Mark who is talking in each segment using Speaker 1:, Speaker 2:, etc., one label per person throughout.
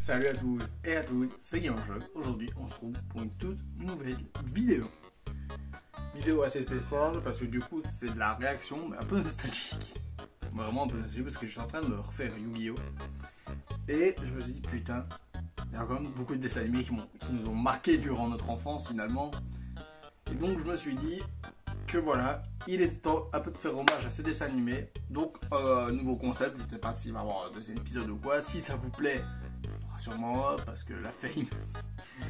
Speaker 1: Salut à tous et à toutes, c'est Gamerjog. Aujourd'hui, on se retrouve pour une toute nouvelle vidéo. Vidéo assez spéciale parce que du coup, c'est de la réaction mais un peu nostalgique. Vraiment un peu nostalgique parce que je suis en train de me refaire Yu-Gi-Oh! Et je me suis dit, putain, il y a quand même beaucoup de dessins animés qui nous ont marqué durant notre enfance finalement. Et donc, je me suis dit que voilà, il est temps un peu de faire hommage à ces dessins animés. Donc, nouveau concept, je ne sais pas s'il va y avoir un deuxième épisode ou quoi. Si ça vous plaît, sûrement parce que la fame.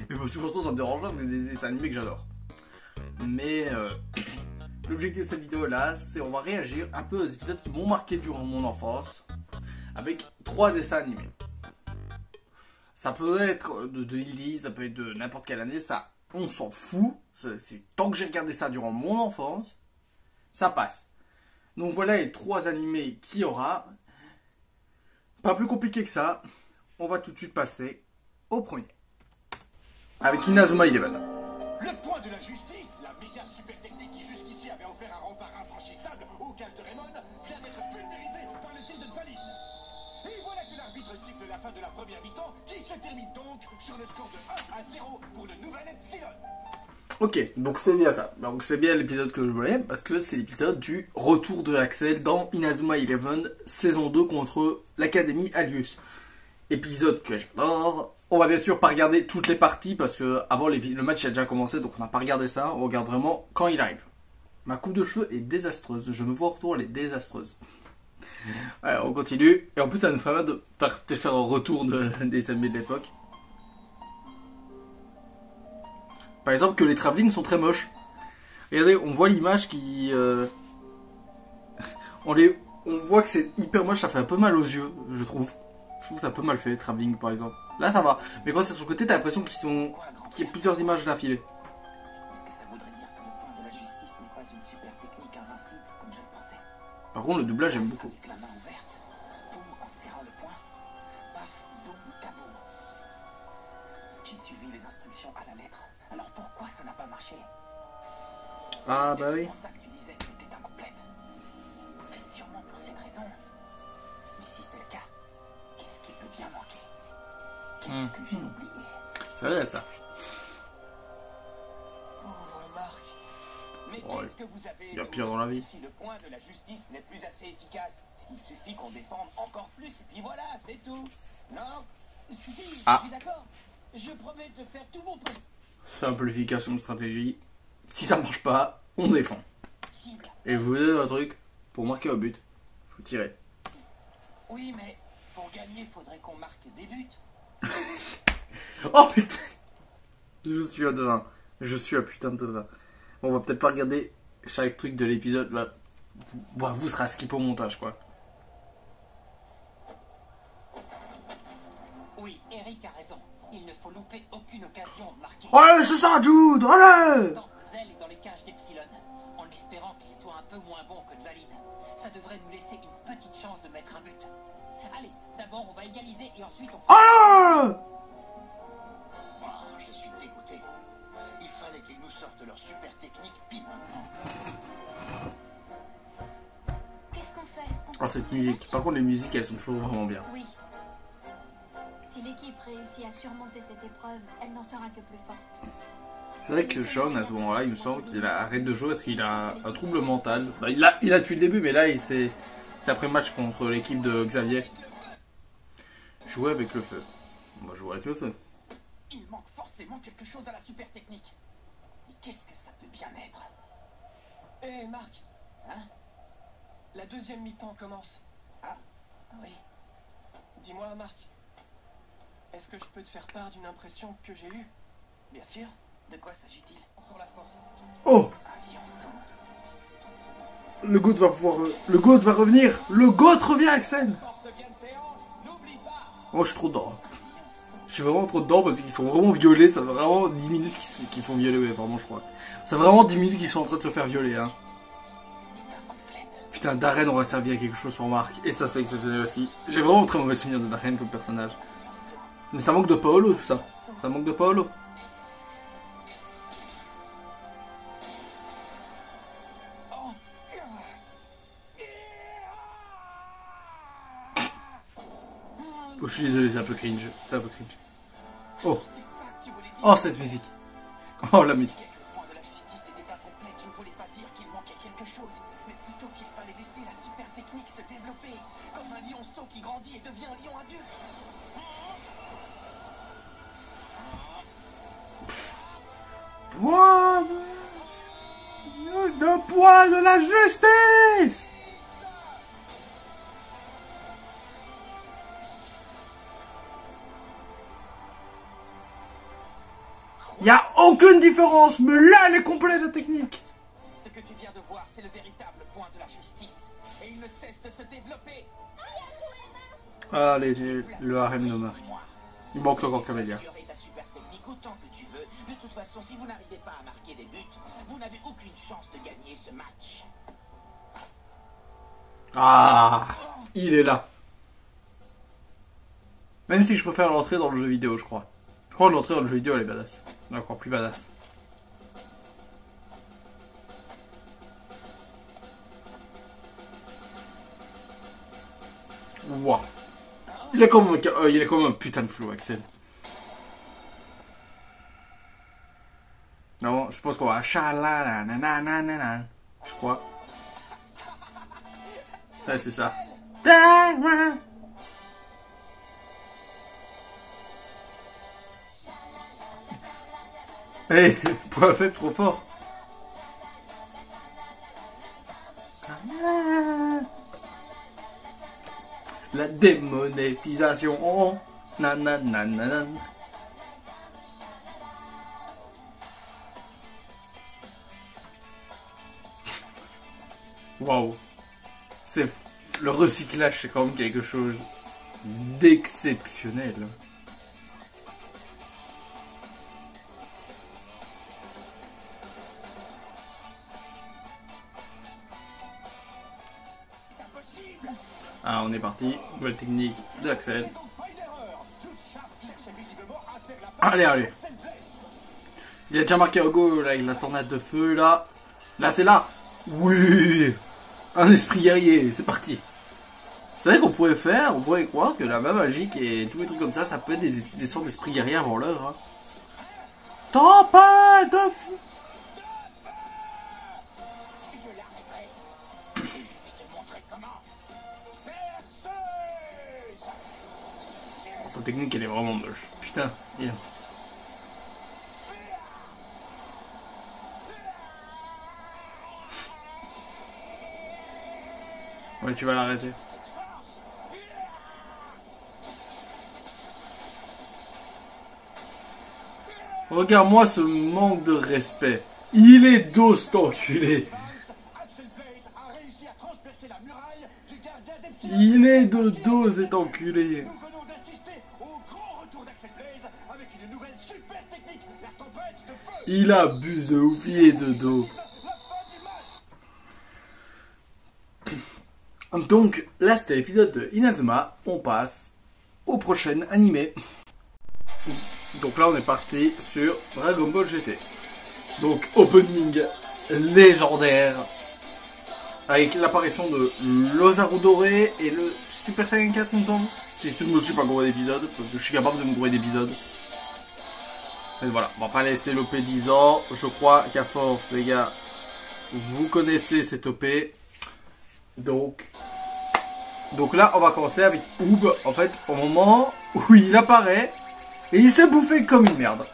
Speaker 1: Et de toute façon, ça me dérange pas parce que c'est des dessins animés que j'adore. Mais l'objectif de cette vidéo là, c'est on va réagir un peu aux épisodes qui m'ont marqué durant mon enfance avec 3 dessins animés. Ça peut être de Lily, ça peut être de n'importe quelle année, ça on s'en fout. C'est tant que j'ai regardé ça durant mon enfance, ça passe. Donc voilà les 3 animés qu'il y aura. Pas plus compliqué que ça. On va tout de suite passer au premier. Avec Inazuma Eleven.
Speaker 2: Le point de la justice, la méga super technique qui jusqu'ici avait offert un rempart infranchissable au cage de Raymond, vient d'être pulvérisé par le tir de Valide. Et voilà que l'arbitre siffle la fin de la première mi-temps, qui se termine donc sur le score de 1-0 pour le nouvel Epsilon.
Speaker 1: Ok, donc c'est bien ça. Donc c'est bien l'épisode que je voulais, parce que c'est l'épisode du retour de Axel dans Inazuma Eleven, saison 2 contre l'Académie Alius. Épisode que j'adore. On va bien sûr pas regarder toutes les parties parce que avant le match a déjà commencé, donc on n'a pas regardé ça. On regarde vraiment quand il arrive. Ma coupe de cheveux est désastreuse. Je me vois autour, elle est désastreuse. Ouais, on continue. Et en plus, ça nous permet de faire un retour des amis de l'époque. Par exemple, que les travelling sont très moches. Regardez, on voit l'image qui... on voit que c'est hyper moche, ça fait un peu mal aux yeux, je trouve. Je trouve ça un peu mal fait, travelling par exemple. Là ça va, mais quand c'est sur le côté, t'as l'impression qu'il y a plusieurs images d'affilée.
Speaker 2: Est-ce que ça voudrait dire que le point de la justice n'est pas une super technique invincible comme je le pensais?
Speaker 1: Par contre, le doublage, j'aime beaucoup.
Speaker 2: Avec la main ouverte, boum en serrant le poing, paf, zoom, kaboum. J'ai suivi les instructions à la lettre. Alors pourquoi ça n'a pas marché?
Speaker 1: Ah bah oui.
Speaker 2: C'est pour ça que tu disais qu'elle était incomplète. C'est sûrement pour cette raison. Mais si c'est le cas, qu'est-ce qui peut bien manquer? Qu'est-ce que j'ai oublié?
Speaker 1: C'est vrai ça.
Speaker 2: Pauvre Marc. Mais
Speaker 1: Oh,
Speaker 2: qu'est-ce que vous avez?
Speaker 1: il y a pire dans la vie.
Speaker 2: Si le point de la justice n'est plus assez efficace, il suffit qu'on défende encore plus et puis voilà, c'est tout. Non? Si,
Speaker 1: Ah.
Speaker 2: je suis d'accord. Je promets de faire tout mon
Speaker 1: Simplification de stratégie. Si ça marche pas, on défend.
Speaker 2: possible.
Speaker 1: Et je vous dis un truc, pour marquer un but, faut tirer.
Speaker 2: Oui, mais pour gagner, il faudrait qu'on marque des buts.
Speaker 1: Oh putain. Je suis un devin. Je suis un putain de devin. On va peut-être pas regarder chaque truc de l'épisode là. Vous sera skip au montage quoi.
Speaker 2: Oui, Eric a raison. Il ne faut louper aucune occasion de marquer.
Speaker 1: Allez, c'est ça, Jude, allez!
Speaker 2: Zell est dans les cages d'Epsilon, en espérant qu'il soit un peu moins bon que de Valide. Ça devrait nous laisser une petite chance de mettre un but. Allez, d'abord on va égaliser et ensuite on...
Speaker 1: Allez!
Speaker 2: Je suis dégoûté. Il fallait qu'ils nous sortent leur super technique pile maintenant.
Speaker 3: Qu'est-ce qu'on fait?
Speaker 1: Oh, cette musique. Par contre, les musiques, elles sont toujours vraiment bien.
Speaker 3: Oui. Si l'équipe réussit à surmonter cette épreuve, elle n'en sera que plus forte.
Speaker 1: C'est vrai que Sean, à ce moment-là, il me semble qu'il arrête de jouer parce qu'il a un trouble mental. Bah, il a tué le début, mais là, c'est après le match contre l'équipe de Xavier. Jouer avec le feu. On va jouer avec le feu.
Speaker 2: Il manque forcément quelque chose à la super technique. Mais qu'est-ce que ça peut bien être? Hé Marc, hein? La deuxième mi-temps commence. Ah, oui. Dis-moi Marc, est-ce que je peux te faire part d'une impression que j'ai eue? Bien sûr. De quoi s'agit-il? Encore la force.
Speaker 1: Oh!
Speaker 2: Aviançon.
Speaker 1: Le GOAT va pouvoir... le GOAT va revenir! Le GOAT revient, Axel!
Speaker 2: Force vient de tes hanches, n'oublie pas.
Speaker 1: Oh, je suis trop dedans. Je suis vraiment trop dedans parce qu'ils sont vraiment violés. Ça fait vraiment 10 minutes qu'ils sont violés, ouais, vraiment, je crois. C'est vraiment 10 minutes qu'ils sont en train de se faire violer, hein. Putain, Darren aurait servi à quelque chose pour Marc. Et ça, c'est exceptionnel aussi. J'ai vraiment très mauvais souvenir de Darren comme personnage. Mais ça manque de Paolo, tout ça. Ça manque de Paolo. suis désolé, c'est un peu cringe. C'était un peu cringe. Oh.
Speaker 2: C'est ça que tu voulais dire.
Speaker 1: Oh, cette musique. Oh, la musique.
Speaker 2: Le point de la justice était incomplet. Tu ne voulais pas dire qu'il manquait quelque chose, mais plutôt qu'il fallait laisser la super technique se développer, comme un lionceau qui grandit et devient un lion adulte.
Speaker 1: Poids de la justice. Y a aucune différence, mais là, elle est complète, la technique.
Speaker 2: Ce que tu viens de voir, c'est le véritable point de la justice. Et il ne cesse de se développer.
Speaker 1: Allez, le harem de Marc. Il manque encore Camélia.
Speaker 2: Améliorer ta super technique autant que tu veux. De toute façon, si vous n'arrivez pas à marquer des buts, vous n'avez aucune chance de gagner ce match.
Speaker 1: Ah, il est là. Même si je préfère l'entrée dans le jeu vidéo, je crois. Je crois que l'entrée dans le jeu vidéo, elle est badass. Elle est encore plus badass. Wow. Il est comme un putain de flow, Axel. Non, je pense qu'on va chalala nanana, je crois. Ouais, c'est ça. Hey, point faible trop fort. La démonétisation. Nanana. Waouh. C'est le recyclage, c'est quand même quelque chose d'exceptionnel. Ah, on est parti. Nouvelle technique d'Axel. Allez, allez. Il a déjà marqué un goal là, avec la tornade de feu là. Là, c'est là. Oui. Un esprit guerrier. C'est parti. C'est vrai qu'on pourrait on pourrait croire que la main magique et tous les trucs comme ça, ça peut être des sortes d'esprits guerriers avant l'heure. Hein. Tempête de feu. Sa technique, elle est vraiment moche. Putain, bien. Ouais, tu vas l'arrêter. Regarde-moi ce manque de respect. Il est dos, cet enculé. Il est de dos, cet enculé. Il abuse de ouf, il est de dos. Donc là c'était l'épisode de Inazuma, on passe au prochain animé. Donc là on est parti sur Dragon Ball GT. Donc opening légendaire avec l'apparition de l'Ozaru doré et le Super Saiyan 4 il me semble. Si je me suis pas gouré d'épisodes, parce que je suis capable de me gourer d'épisodes. Mais voilà, on va pas laisser l'OP 10 ans. Je crois qu'à force les gars, vous connaissez cette OP. Donc là, on va commencer avec Oob, en fait, au moment où il apparaît, et il s'est bouffé comme une merde.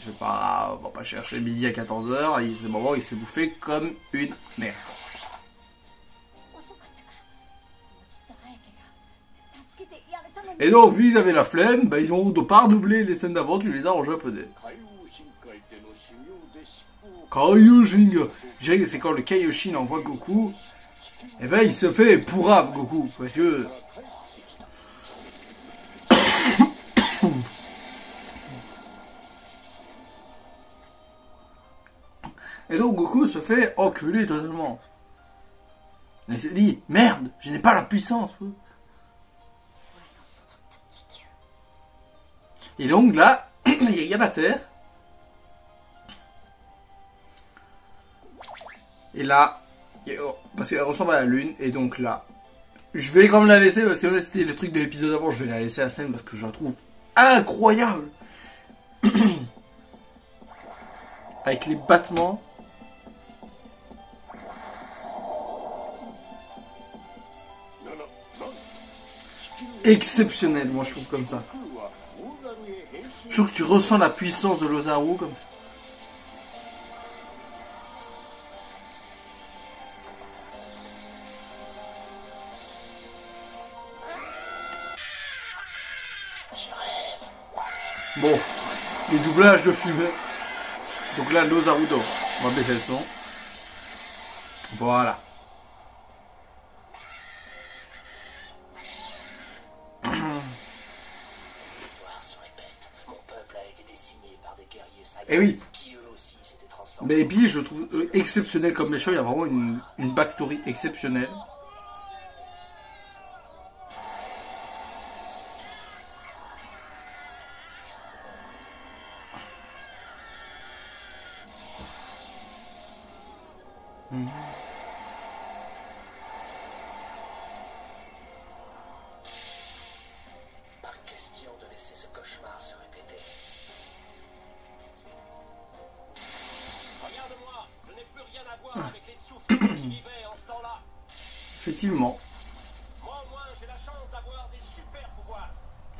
Speaker 1: On va pas chercher midi à 14h, c'est le moment où il s'est bouffé comme une merde. Et donc, vu qu'ils avaient la flemme, bah, ils ont pas redoublé les scènes d'avant, tu les as en japonais. Kaioshin, je dirais que c'est quand le Kaioshin envoie Goku. Et ben il se fait pourrave Goku, parce que... Et donc Goku se fait enculer totalement. Il se dit, merde, je n'ai pas la puissance. Et donc là, il regarde la Terre. Et là... parce qu'elle ressemble à la lune, et donc là, Je vais quand même la laisser parce que là c'était le truc de l'épisode avant. Je vais la laisser à scène parce que je la trouve incroyable. Avec les battements. Exceptionnel, moi je trouve comme ça. Je trouve que tu ressens la puissance de l'Ozaru comme ça. Bon, les doublages de fumée. Donc là, l'Ozarudo. On va baisser le son. Voilà. Et oui. Baby, je trouve exceptionnel comme méchant. Il y a vraiment une backstory exceptionnelle.
Speaker 4: Pas question de laisser ce cauchemar se répéter. Regarde-moi, je n'ai plus rien à voir avec les Tsufumi qui vivaient en ce temps-là.
Speaker 1: Effectivement.
Speaker 4: Moi au moins j'ai la chance d'avoir des super pouvoirs.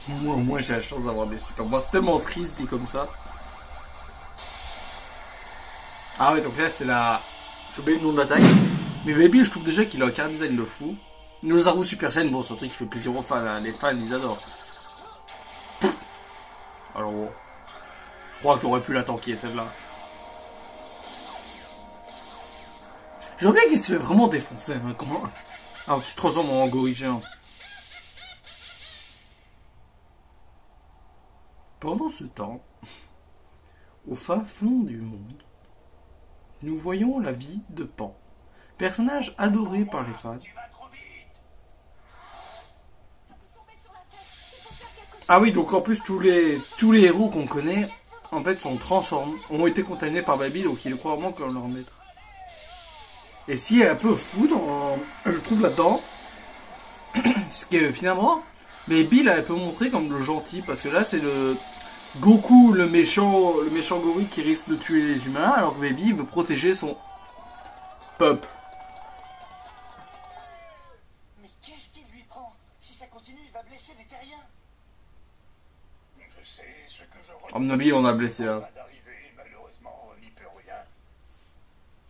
Speaker 1: Moi, au moins, j'ai la chance d'avoir des super. Moi, c'est tellement triste dit comme ça. Ah ouais, donc là, c'est la... J'ai oublié le nom de l'attaque. Mais Baby, je trouve déjà qu'il a un car design de fou. L'Ozaru Super Saiyan, bon, c'est un truc qui fait plaisir aux fans. Hein. Les fans, ils adorent. Pff. Alors bon. Je crois que t'aurais pu la tanker, celle-là. J'ai oublié qu'il se fait vraiment défoncer. Hein, comment... Ah, qu'il se transforme en gorille géant. Pendant ce temps, au fin fond du monde, nous voyons la vie de Pan, personnage adoré par les fans. Ah oui, donc en plus tous les héros qu'on connaît, en fait, sont transformés, ont été contaminés par Baby, donc il est probablement comme leur maître. Et si elle est un peu fou, je trouve là-dedans, ce que finalement, Baby là, elle peut montrer comme le gentil, parce que là c'est le Goku, le méchant gorille qui risque de tuer les humains, alors que Baby veut protéger son peuple.
Speaker 4: Mais qu'est-ce qui lui prend? Si ça continue, il va blesser les terriens.
Speaker 5: Je sais ce que je
Speaker 1: À mon avis, on a blessé là.
Speaker 5: Malheureusement, on n'y peut rien.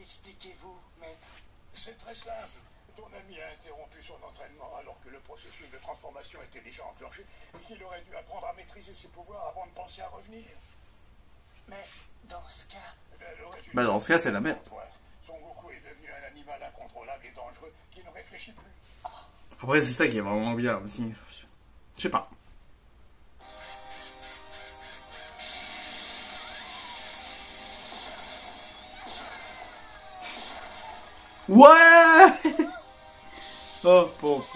Speaker 4: Expliquez-vous, maître.
Speaker 5: C'est très simple. Ton ami a interrompu son entraînement alors que le processus de transformation était déjà enclenché et qu'il aurait dû apprendre à maîtriser ses pouvoirs avant de penser à revenir.
Speaker 4: Mais dans ce cas...
Speaker 1: Bah dans ce cas, c'est la merde.
Speaker 5: Son Goku est devenu un animal incontrôlable et dangereux qui ne réfléchit plus.
Speaker 1: Après, c'est ça qui est vraiment bien aussi. Je sais pas. Ouais. Oh, pauvre.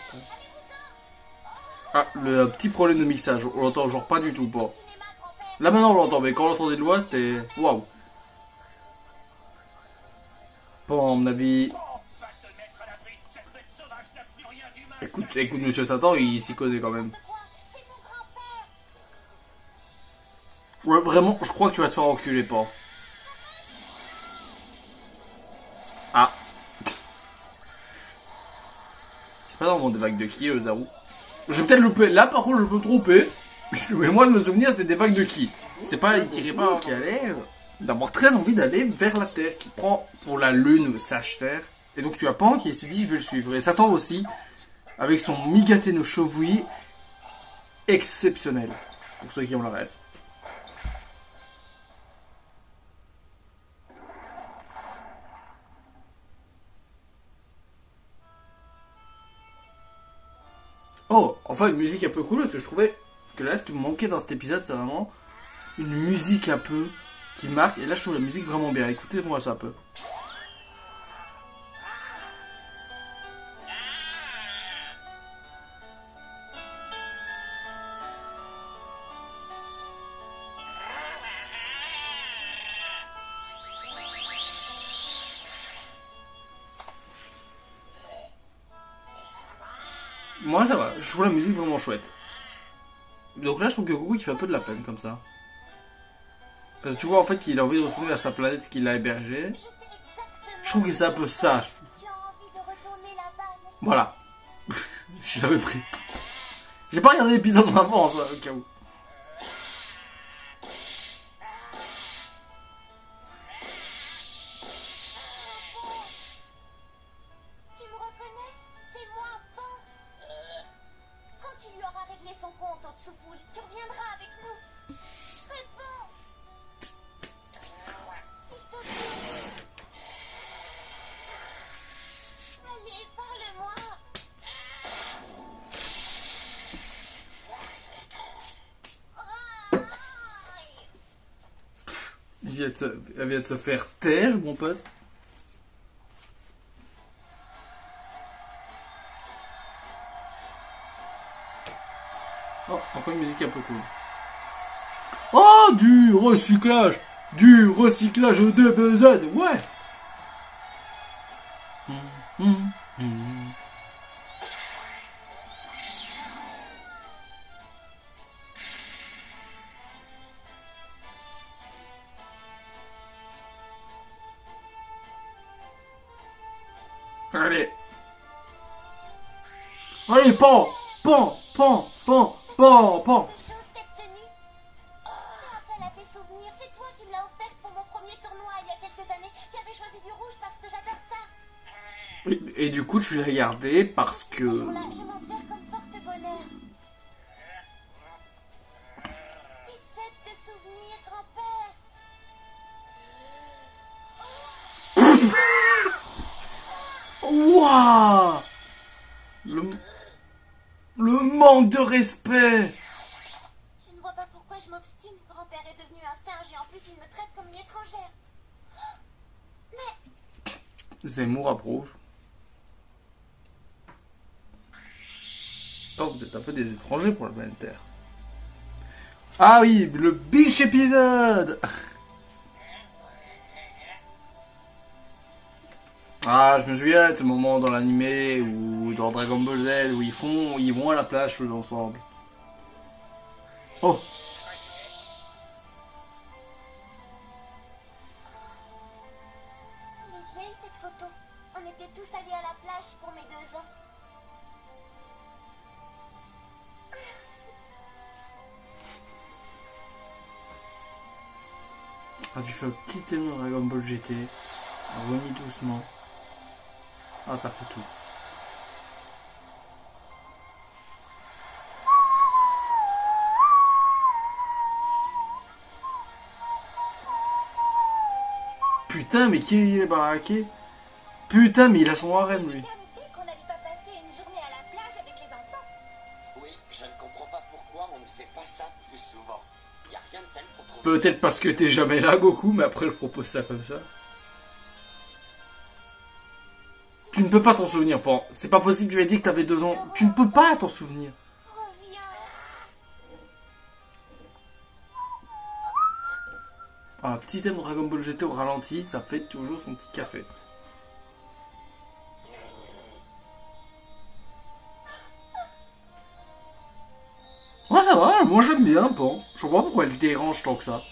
Speaker 1: Ah, le petit problème de mixage. On l'entend genre pas du tout, pas. Là maintenant on l'entend, mais quand on l'entendait de loin, c'était... Waouh. Bon, à mon avis... Écoute, Monsieur Satan, il s'y connaît quand même. Ouais, vraiment, je crois que tu vas te faire enculer, pas. Ah. C'est pas dans mon vague de qui, Zaru? J'ai peut-être loupé. Là, par contre, je peux me tromper. Mais moi, de me souvenir, c'était des vagues de qui? C'était pas, il tirait pas, qui allait d'avoir très envie d'aller vers la Terre, qui prend pour la Lune Sage Terre. Et donc, tu as Pan qui s'est dit, je vais le suivre. Et Satan aussi, avec son Migate no Shovui, exceptionnel. Pour ceux qui ont la rêve. Oh, enfin une musique un peu cool, parce que je trouvais que là, ce qui me manquait dans cet épisode, c'est vraiment une musique un peu qui marque. Et là, je trouve la musique vraiment bien. Écoutez-moi ça un peu. Moi, ça va. Je trouve la musique vraiment chouette. Donc là, je trouve que Goku, il fait un peu de la peine comme ça. Parce que tu vois, en fait, il a envie de retourner à sa planète qu'il a hébergée. Je trouve que c'est un peu ça. Voilà. Je l'avais pris. J'ai pas regardé l'épisode en avance, au cas où.
Speaker 6: Tu me reconnais? C'est moi, Pan. Quand tu lui auras réglé son compte au Tsupoul, tu reviendras avec nous. Réponds! S'il te plaît. Allez, parle-moi.
Speaker 1: Elle vient de se faire taire, mon pote. Oh, encore une musique un peu cool. Oh, du recyclage! Du recyclage DBZ, ouais! Allez! Allez, pan! Pan! Pan! Pan! Pan! Pan!
Speaker 6: Ces choses, cette tenue. Fais appel à tes souvenirs. C'est toi qui me l'as offerte pour mon premier tournoi il y a quelques années. Tu avais choisi du rouge parce que j'adore ça.
Speaker 1: Et du coup, tu l'as gardé parce
Speaker 6: Ce
Speaker 1: que...
Speaker 6: jour-là, je m'en sers comme porte-bonheur. Essaie de te souvenir, grand-père.
Speaker 1: Waouh! Le manque de respect!
Speaker 6: Je ne vois pas pourquoi je m'obstine. Grand-père est devenu un singe et en plus il me traite comme une étrangère. Mais
Speaker 1: Zemmour approuve. Tant vous êtes un peu des étrangers pour la planète Terre. Ah oui, le biche épisode! Ah, je me souviens de ce moment dans l'animé ou dans Dragon Ball Z où ils vont à la plage tous ensemble. Oh!
Speaker 6: elle est vieille cette photo. On était tous allés à la plage pour mes 2 ans.
Speaker 1: Ah, tu fais un petit thème de Dragon Ball GT. Remis doucement. Ah, ça fait tout. Putain, mais qui est baraqué? Putain, mais il a son harem, lui.
Speaker 6: Qu'on n'allait pas passer une journée à la plage avec les enfants.
Speaker 4: Oui, je ne comprends pas pourquoi on ne fait pas ça plus souvent. Il n'y a rien de tel pour trouver...
Speaker 1: Peut-être parce que t'es jamais là, Goku, mais après je propose ça comme ça. Tu ne peux pas t'en souvenir, Pan. C'est pas possible, tu lui as dit que t'avais 2 ans. Tu ne peux pas t'en souvenir.
Speaker 6: Reviens.
Speaker 1: Un petit thème de Dragon Ball GT au ralenti, ça fait toujours son petit café. Ouais, ça va, moi j'aime bien, Pan. Je comprends pas pourquoi elle dérange tant que ça.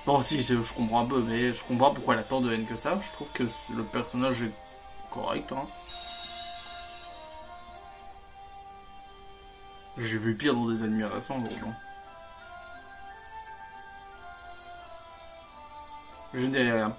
Speaker 1: Bon, si, je comprends un peu, mais je comprends pas pourquoi elle a tant de haine que ça. Je trouve que le personnage est correct, hein. J'ai vu pire dans des animés récents, vraiment. Je ne dis rien.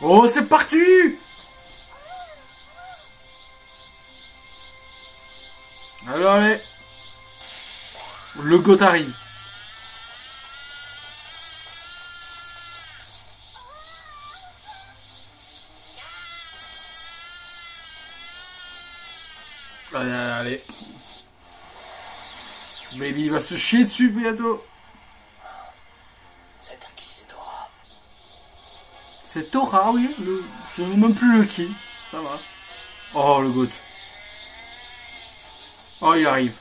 Speaker 1: Oh, c'est parti! Alors, allez. Le GOAT arrive. Allez, allez, allez. Baby, il va se chier dessus bientôt.
Speaker 4: C'est à qui, c'est Dora?
Speaker 1: C'est Tora, oui. Je sais même plus le qui. Ça va. Oh, le goût. Oh, il arrive.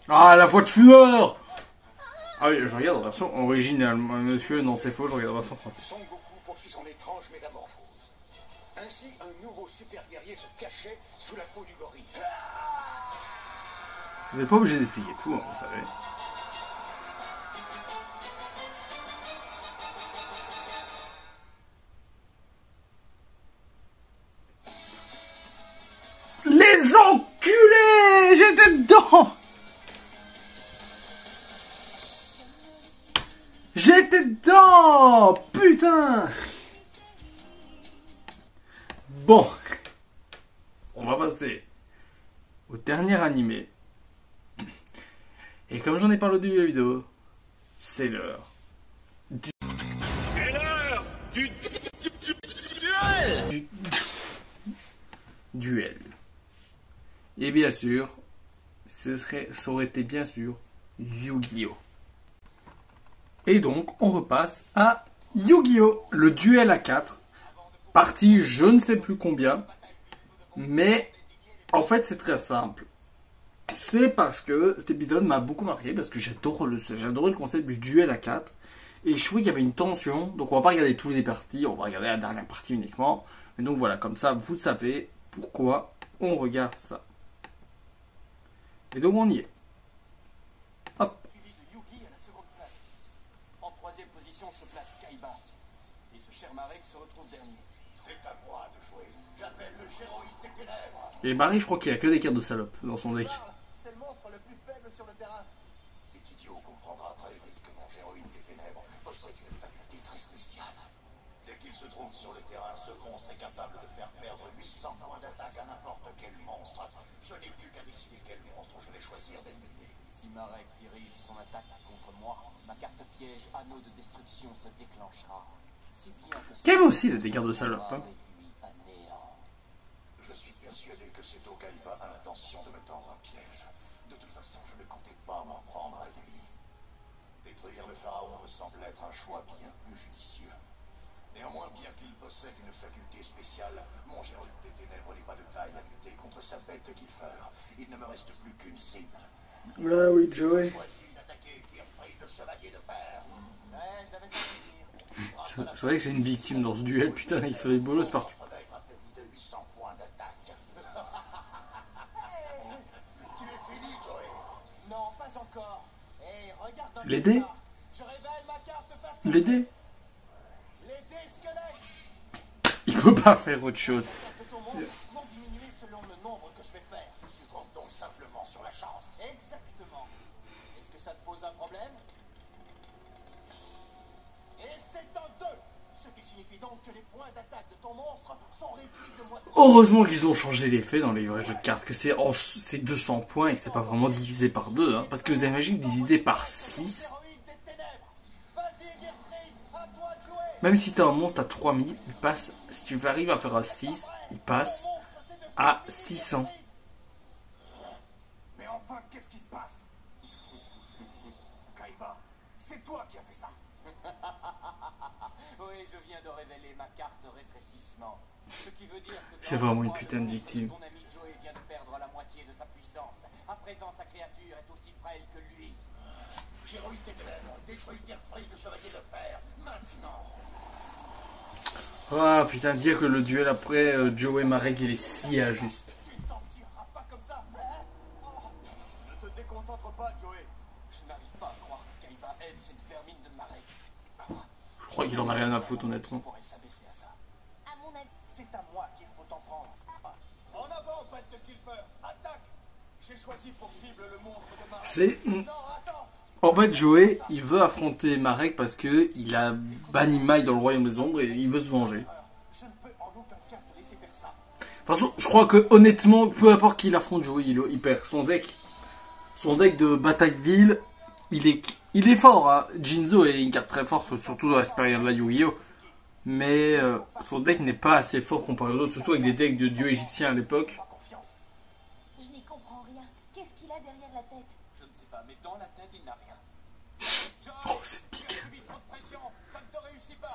Speaker 1: Ah, la voix de fumeur. Ah oui, je regarde en version originale. Monsieur, non, c'est faux, je regarde en version française.
Speaker 5: Son Goku poursuit son étrange métamorphose. Ainsi, un nouveau super guerrier se cachait sous la peau du gorille.
Speaker 1: Vous n'êtes pas obligé d'expliquer tout, hein, vous savez. Les enculés! J'étais dedans! J'étais dedans! Putain! Bon. On va passer au dernier animé. Et comme j'en ai parlé au début de la vidéo, c'est l'heure du...
Speaker 7: C'est l'heure du duel!
Speaker 1: Duel. Et bien sûr, ça aurait été bien sûr Yu-Gi-Oh! Et donc, on repasse à Yu-Gi-Oh! Le duel à 4. Partie je ne sais plus combien. Mais, en fait, c'est très simple. C'est parce que cet épisode m'a beaucoup marqué. Parce que j'adorais le concept du duel à 4. Et je trouvais qu'il y avait une tension. Donc, on va pas regarder tous les parties. On va regarder la dernière partie uniquement. Et donc, voilà, comme ça, vous savez pourquoi on regarde ça. Et donc, on y est. Hop.
Speaker 2: Suivi de Yugi à la seconde place. En troisième position se place Kaiba. Et ce cher Marek se retrouve dernier.
Speaker 5: C'est à moi de jouer. J'appelle le Géroïde des Ténèbres.
Speaker 1: Et Barry, je crois qu'il a que des cartes de salope dans son deck.
Speaker 2: C'est le monstre le plus faible sur le terrain.
Speaker 5: Cet idiot comprendra très vite que mon Géroïde des Ténèbres possède une faculté très spéciale. Dès qu'il se trouve sur le terrain, ce monstre est capable de faire perdre 800 points d'attaque à n'importe quel monstre. Je n'ai plus qu'à décider quel monstre je vais choisir d'éliminer.
Speaker 2: Si Marek dirige son attaque contre moi, ma carte piège anneau de destruction se déclenchera. Si bien que
Speaker 1: Kaiba aussi, il a des cartes de salope. Hein.
Speaker 5: Je suis persuadé que c'est Kaiba a l'intention de me tendre un piège. De toute façon, je ne comptais pas m'en prendre à lui. Détruire le pharaon me semble être un choix bien plus judicieux. Néanmoins, bien qu'il possède une faculté spéciale, mon Géroïde des Ténèbres n'est pas de taille à lutter contre sa bête de Kiefer. Il ne me reste plus qu'une cible.
Speaker 1: Ah oui, Joey.
Speaker 5: Choisis d'attaquer Kiefer, le chevalier de fer.
Speaker 2: Ouais, je l'avais senti venir.
Speaker 1: C'est vrai que c'est une victime dans ce duel, putain, il se fait des bolos partout.
Speaker 5: Va être affaibli de 800 points d'attaque. Tu es fini, Joey.
Speaker 2: Non, pas encore. Hé, regarde un peu
Speaker 1: Les dés.
Speaker 2: ça. Je révèle ma carte face
Speaker 1: Les dés.
Speaker 2: Les dés squelettes.
Speaker 1: Il peut pas faire autre chose.
Speaker 2: De ton monstre vont diminuer selon le nombre que je vais faire.
Speaker 5: Tu comptes donc simplement sur la chance.
Speaker 2: Exactement. Est-ce que ça te pose un problème? Et c'est un 2. Ce qui signifie donc que les points d'attaque de ton monstre sont réduits de moitié.
Speaker 1: Heureusement qu'ils ont changé l'effet dans les vrais jeux de cartes, que c'est 200 points et que c'est pas vraiment divisé par 2. Hein, parce que vous imaginez divisé par 6.
Speaker 2: Héroïde des ténèbres. Vas-y, Gearfried, à toi de jouer.
Speaker 1: Même si t'as un monstre à 3000, il passe. Si tu arrives à faire un 6, il passe à 600.
Speaker 5: Mais enfin, qu'est-ce qui se passe? Kaiba, c'est toi qui as fait ça.
Speaker 2: Oui, je viens de révéler ma carte de rétrécissement. Ce qui veut dire que
Speaker 1: C'est vraiment une putain de victime.
Speaker 2: ton ami Joey vient de perdre la moitié de sa puissance. À présent, sa créature est aussi frêle que lui.
Speaker 5: Géroïde des Ténèbres, détruis Gearfried, le chevalier de fer, maintenant.
Speaker 1: Ah putain, dire que le duel après Joey Marek il est si injuste.
Speaker 2: Tu t'en tireras pas comme ça, hein? Ne te déconcentre pas, Joey. Je n'arrive pas à croire que Kaiba aide cette vermine de Marek.
Speaker 1: Je crois qu'il en a rien à foutre honnêtement.
Speaker 2: On pourrait s'abaisser à ça.
Speaker 6: À mon avis,
Speaker 2: C'est à moi qu'il faut t'en prendre. En avant, bête de Kiefer. Attaque. J'ai choisi pour cible le monstre de Marek.
Speaker 1: C'est...
Speaker 2: Non, attends.
Speaker 1: En fait, Joey, il veut affronter Marek parce que il a banni Mai dans le royaume des ombres et il veut se venger.
Speaker 2: Je ne peux en aucun cas te laisser faire ça.
Speaker 1: De toute façon, je crois que honnêtement, peu importe qui il affronte Joey, il perd. Son deck de Batailleville, il est fort. Hein. Jinzo est une carte très forte, surtout dans la période de la Yu-Gi-Oh! Mais son deck n'est pas assez fort comparé aux autres, surtout avec des decks de dieux égyptiens à l'époque.
Speaker 2: Pas confiance.
Speaker 6: je n'y comprends rien. Qu'est-ce qu'il a derrière la tête?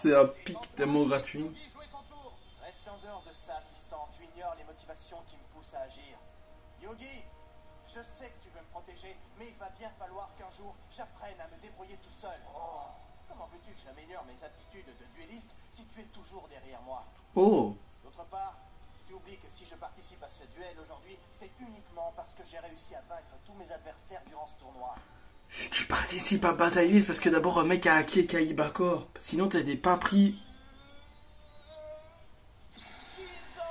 Speaker 1: c'est un pic tellement gratuit.
Speaker 2: Yogi, jouez son tour.
Speaker 8: Reste en dehors de ça, Tristan. Tu ignores les motivations qui me poussent à agir. Yogi, je sais que tu veux me protéger, mais il va bien falloir qu'un jour j'apprenne à me débrouiller tout seul. Oh, comment veux-tu que j'améliore mes aptitudes de duelliste si tu es toujours derrière moi?
Speaker 1: Oh,
Speaker 8: D'autre part, tu oublies que si je participe à ce duel aujourd'hui, c'est uniquement parce que j'ai réussi à vaincre tous mes adversaires durant ce tournoi.
Speaker 1: si tu participes à Bataille, c'est parce que d'abord un mec a hacké Kaiba Corp. Sinon t'étais pas pris.
Speaker 8: Ginzo,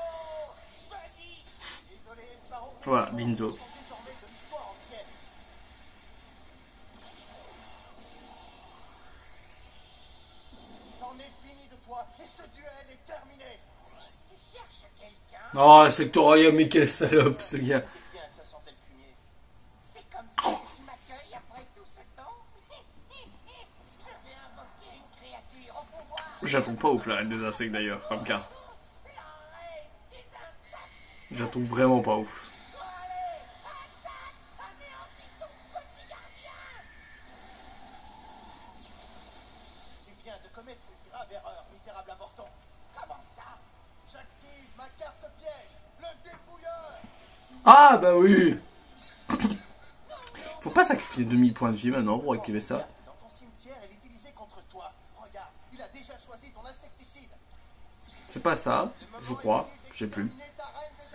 Speaker 8: vas-y. Désolé, Sparrow.
Speaker 1: Voilà, Ginzo.
Speaker 8: Ils sont désormais de l'histoire ancienne. C'en est fini de toi et ce duel est terminé.
Speaker 2: Tu cherches quelqu'un?
Speaker 1: Oh, Sectoria, mais quelle salope ce gars.
Speaker 8: C'est bien que ça sentait le fumier.
Speaker 2: C'est comme ça que tu m'accueilles après tout ce temps? Je vais invoquer une créature au pouvoir.
Speaker 1: Je la trouve pas ouf la reine des insectes d'ailleurs, comme carte.
Speaker 2: La reine des insectes.
Speaker 1: Je la trouve vraiment pas ouf.
Speaker 2: Allez, attaque! Anéantis son petit gardien!
Speaker 8: Tu viens de commettre une grave erreur, misérable avorton.
Speaker 2: Comment ça?
Speaker 8: J'active ma carte piège, le dépouilleur.
Speaker 1: Ah bah oui. Faut pas sacrifier 2000 points de vie maintenant pour activer ça.
Speaker 8: Dans ton cimetière, elle est utilisée contre toi. Regarde, il a déjà choisi ton insecticide.
Speaker 1: C'est pas ça, je crois. Je sais plus.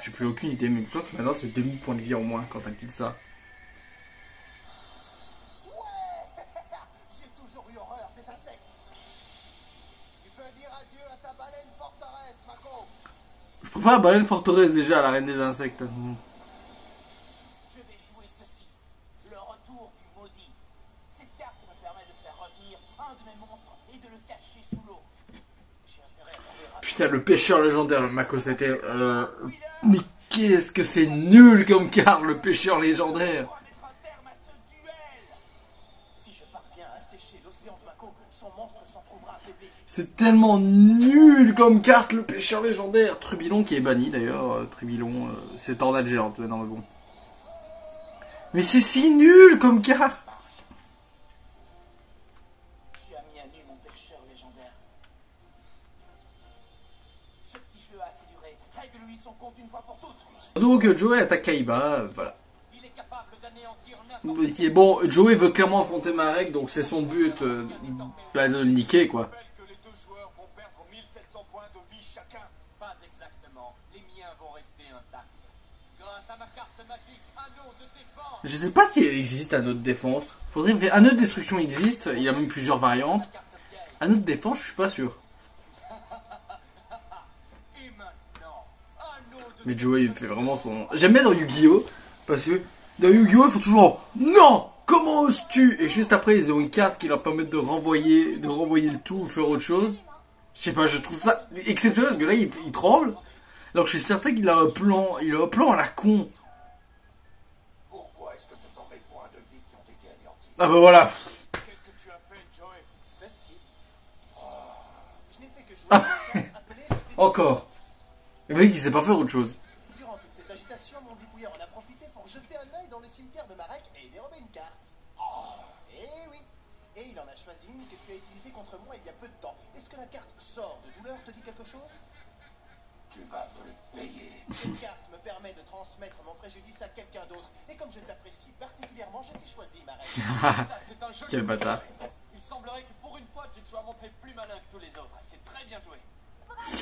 Speaker 1: J'ai plus aucune idée, mais toi que maintenant c'est 2000 points de vie en moins quand t'actives ça.
Speaker 8: Ouais. J'ai toujours eu horreur des insectes. Tu peux dire adieu à ta baleine forteresse, Marco.
Speaker 1: Je préfère Baleine Forteresse déjà à la reine des insectes.
Speaker 2: Je vais jouer ceci. Le retour du maudit. Cette carte me permet de faire revenir un de mes monstres et de le cacher sous l'eau.
Speaker 8: J'ai intérêt à tomber rapidement.
Speaker 1: Putain, le pêcheur légendaire, le Mako, c'était... Mais qu'est-ce que c'est nul comme carte, le pêcheur légendaire.
Speaker 2: On va mettre un terme à ce duel.
Speaker 8: Si je parviens à assécher l'océan de Mako, son monstre s'en trouvera affaibli.
Speaker 1: C'est tellement nul comme carte, le pêcheur légendaire. Trubilon qui est banni d'ailleurs. Trubilon, c'est tornade géante. Non mais bon. Mais c'est si nul comme carte.
Speaker 2: Tu as mis à nu mon pêcheur légendaire. Ce petit jeu a assez duré. Règle-lui son compte une fois pour toutes.
Speaker 1: Donc Joey attaque Kaiba, voilà.
Speaker 2: Il est capable d'anéantir n'importe
Speaker 1: Et bon, Joey veut clairement affronter Marek, donc c'est son but bah, de le niquer quoi.
Speaker 2: rappelle que les deux joueurs vont perdre 1700 points de vie chacun. Pas exactement. Les miens vont rester intacts. Grâce à ma carte magique, anneau de défense.
Speaker 1: Je sais pas s'il existe anneau de défense. Faudrait vérifier. Anneau de destruction existe, il y a même plusieurs variantes. Anneau de défense, je suis pas sûr.
Speaker 2: Et maintenant, anneau de
Speaker 1: Mais Joey il fait vraiment son... J'aime bien dans Yu-Gi-Oh! Parce que dans Yu-Gi-Oh! Il faut toujours non! Comment oses-tu? Et juste après ils ont une carte qui leur permet de renvoyer le tout ou faire autre chose. Je sais pas, je trouve ça exceptionnel parce que là il tremble. Alors que je suis certain qu'il a un plan à la con.
Speaker 5: Pourquoi est-ce que ce sont mes points de vie qui ont été anéantis?
Speaker 1: Ah bah voilà.
Speaker 2: Qu'est-ce que tu as fait, Joey?
Speaker 8: Ceci. Je n'ai fait que jouer
Speaker 1: Ah.
Speaker 8: une carte appelée le dépouilleur.
Speaker 1: Encore. Le mec il sait pas faire autre chose.
Speaker 8: Durant toute cette agitation, mon dépouilleur en a profité pour jeter un œil dans le cimetière de Marek et dérober une carte. Eh oui. Et il en a choisi une que tu as utilisée contre moi il y a peu de temps. Est-ce que la carte sort de douleur te dit quelque chose?
Speaker 5: Tu vas me le payer.
Speaker 8: Cette carte me permet de transmettre mon préjudice à quelqu'un d'autre. Et comme je t'apprécie particulièrement, je t'ai choisi, Marek.
Speaker 2: Ça, c'est un jeu.
Speaker 1: Quel bâtard.
Speaker 2: Il semblerait que pour une fois, tu te sois montré plus malin que tous les autres. C'est très bien joué.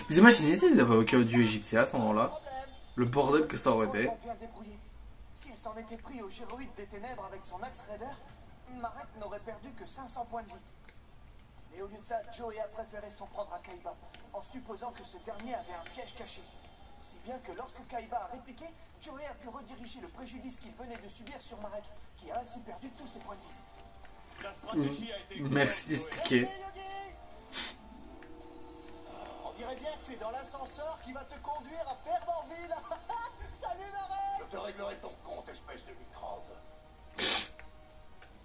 Speaker 1: Vous imaginez s'ils avaient aucun dieu égyptien à ce moment-là?
Speaker 8: Problème.
Speaker 1: Le bordel que ça aurait été.
Speaker 2: Bien débrouillé. S'il s'en était pris au géroïde des ténèbres avec son axe raider, Marek n'aurait perdu que 500 points de vie. Mais au lieu de ça, Joey a préféré s'en prendre à Kaiba, en supposant que ce dernier avait un piège caché. Si bien que lorsque Kaiba a répliqué, Joey a pu rediriger le préjudice qu'il venait de subir sur Marek, qui a ainsi perdu tous ses points de vie. La stratégie a été
Speaker 1: Merci d'expliquer.
Speaker 8: Merci, Yogi. On dirait bien que tu es dans l'ascenseur qui va te conduire à Perdorville. Salut, Marek.
Speaker 5: Je te réglerai ton compte, espèce de microbe.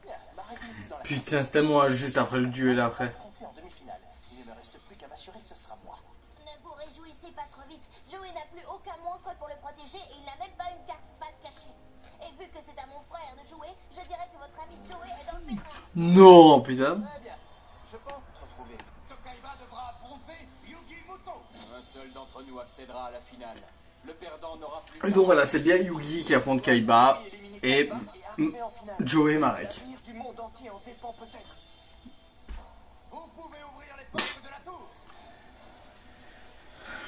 Speaker 8: Bien, Marek n'est plus dans la
Speaker 1: Putain, c'est tellement injuste après le duel après.
Speaker 8: affronter en demi-finale. Il ne me reste plus qu'à m'assurer que ce sera moi.
Speaker 6: Ne vous réjouissez pas trop vite. Joey n'a plus aucun monstre pour le protéger et il n'a même pas une carte face cachée. Et vu que c'est à mon frère de jouer, je dirais que votre ami Joey est dans le pétrin.
Speaker 1: Non, putain.
Speaker 8: Très bien. Je pense retrouver.
Speaker 2: Tokaiba devra affronter Yugi Muto. Un seul d'entre nous accédera à la finale. Le perdant n'aura plus.
Speaker 1: Et donc voilà, c'est bien Yugi qui affronte Kaiba et Joe et Marek.
Speaker 8: L'avenir du monde entier en dépend peut-être.
Speaker 2: Vous pouvez ouvrir les portes de la tour.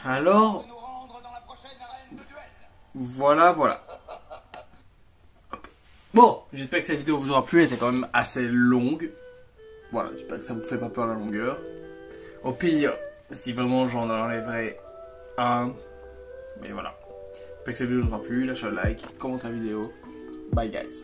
Speaker 1: Alors,
Speaker 2: Nous rendre dans la prochaine arène de duel.
Speaker 1: voilà. Hop. Bon, j'espère que cette vidéo vous aura plu, elle était quand même assez longue. Voilà, j'espère que ça vous fait pas peur la longueur. Au pire, si vraiment j'en enlèverai un. Mais voilà. J'espère que cette vidéo vous aura plu, lâchez un like, commentez la vidéo. Bye guys.